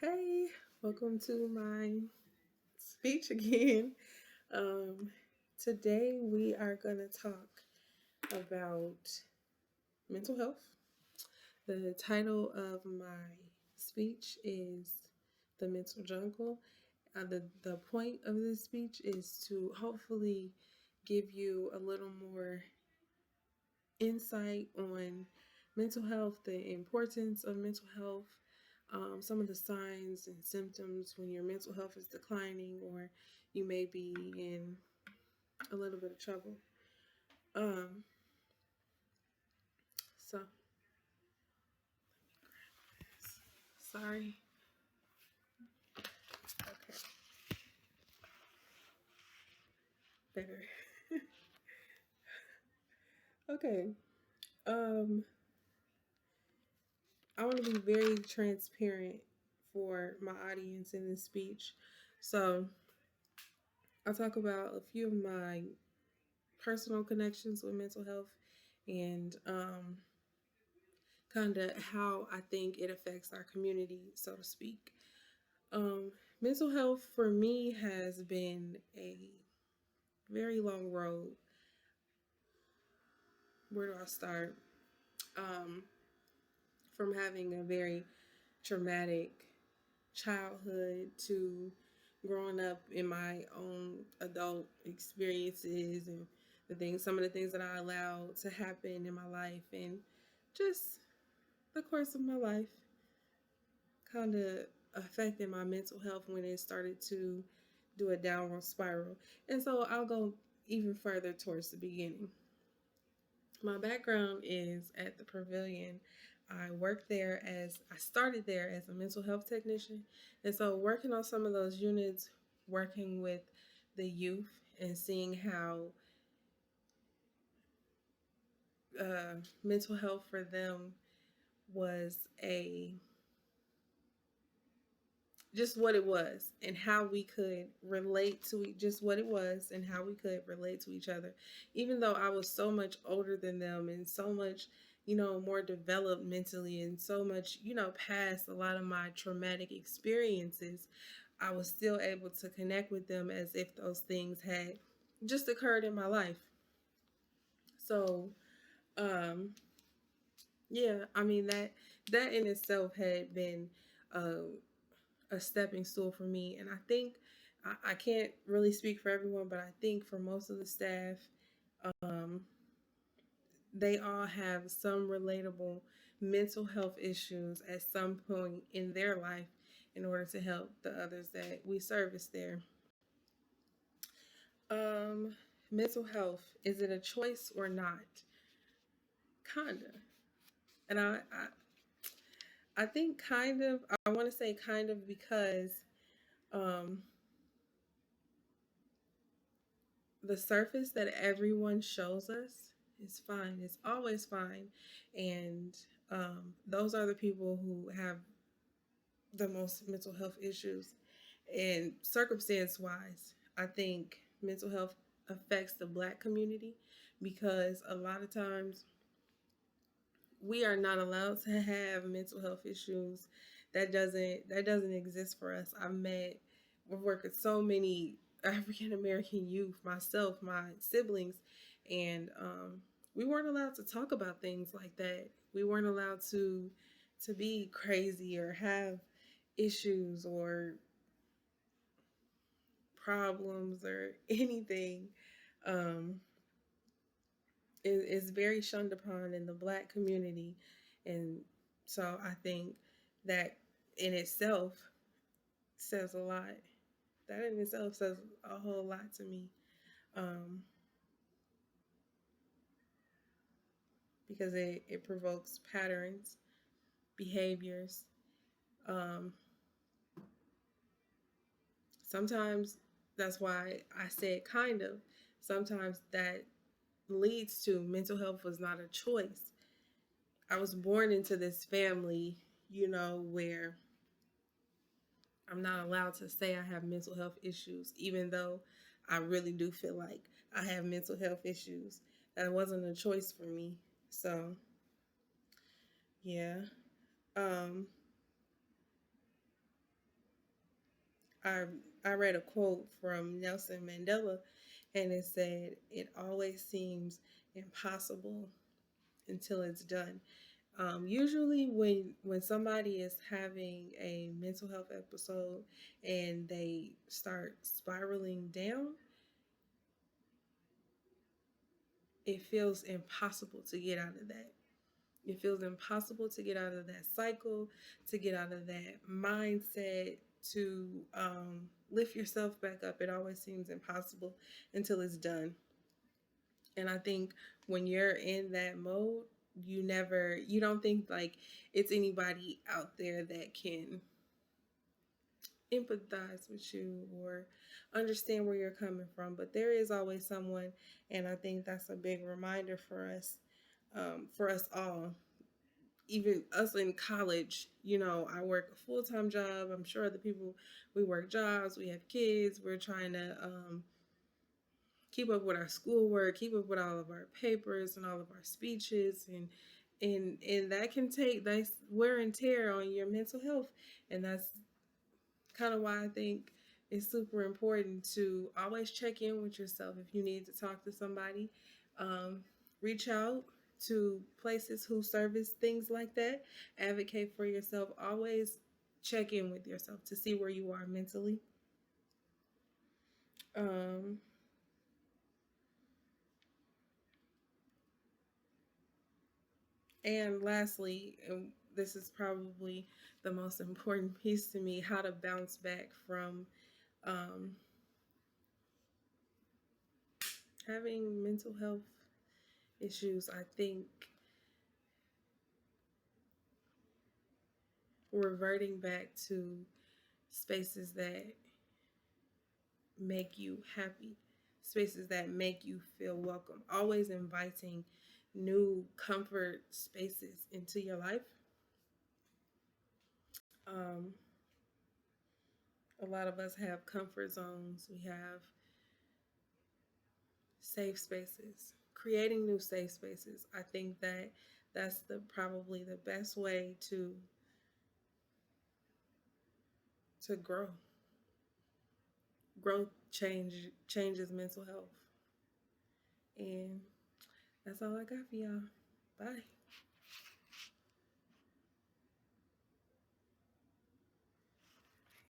Hey, welcome to my speech again. Um, Today we are going to talk about mental health. The title of my speech is The Mental Jungle. The point of this speech is to hopefully give you a little more insight on mental health, the importance of mental health, some of the signs and symptoms when your mental health is declining or you may be in a little bit of trouble. Um, so, sorry. Okay, better. Okay. Um, I want to be very transparent for my audience in this speech. So, I'll talk about a few of my personal connections with mental health and kind of how I think it affects our community, so to speak. Mental health for me has been a very long road. Where do I start? Um, from having a very traumatic childhood to growing up in my own adult experiences and some of the things that I allowed to happen in my life, and just the course of my life kind of affected my mental health when it started to do a downward spiral. And so I'll go even further towards the beginning. My background is at the Pavilion. I started there as a mental health technician. And so working on some of those units, working with the youth and seeing how mental health for them was a just what it was and how we could relate to just what it was and how we could relate to each other. Even though I was so much older than them and so much, more developed mentally and so much, past a lot of my traumatic experiences, I was still able to connect with them as if those things had just occurred in my life. So, um, yeah, I mean that in itself had been uh, a stepping stool for me. And I think I can't really speak for everyone, but I think for most of the staff, um, they all have some relatable mental health issues at some point in their life in order to help the others that we service there. Um, Mental health, is it a choice or not? Kinda. And I think kind of, I want to say kind of because um, the surface that everyone shows us is fine. It's always fine. And those are the people who have the most mental health issues. And circumstance wise, I think mental health affects the Black community because a lot of times we are not allowed to have mental health issues. That doesn't exist for us. We've worked with so many African American youth, myself, my siblings, and we weren't allowed to talk about things like that. We weren't allowed to be crazy or have issues or problems or anything. Um, is very shunned upon in the Black community, and so I think that in itself says a lot. That in itself says a whole lot to me, um, because it provokes patterns, behaviors. Um, Sometimes that's why I said kind of. Sometimes that leads to mental health was not a choice. I was born into this family, where I'm not allowed to say I have mental health issues, even though I really do feel like I have mental health issues. That wasn't a choice for me. So, yeah. Um, I I read a quote from Nelson Mandela, and it said, "It always seems impossible until it's done." Usually, when somebody is having a mental health episode and they start spiraling down, it feels impossible to get out of that. It feels impossible to get out of that cycle, to get out of that mindset, to lift yourself back up. It always seems impossible until it's done. And I think when you're in that mode, you don't think like it's anybody out there that can empathize with you or understand where you're coming from. But there is always someone, and I think that's a big reminder for us all. Even us in college, I work a full time job. I'm sure other people, we work jobs, we have kids, we're trying to keep up with our schoolwork, keep up with all of our papers and all of our speeches, and that can take that's wear and tear on your mental health, and that's kind of why I think it's super important to always check in with yourself. If you need to talk to somebody, um, reach out to places who service things like that. Advocate for yourself. Always check in with yourself to see where you are mentally. Um, and lastly, and this is probably the most important piece to me, how to bounce back from um, having mental health issues. I think reverting back to spaces that make you happy, spaces that make you feel welcome, always inviting new comfort spaces into your life. Um, a lot of us have comfort zones, we have safe spaces. Creating new safe spaces, I think that's the probably the best way to grow. Growth changes mental health. And that's all I got for y'all. Bye.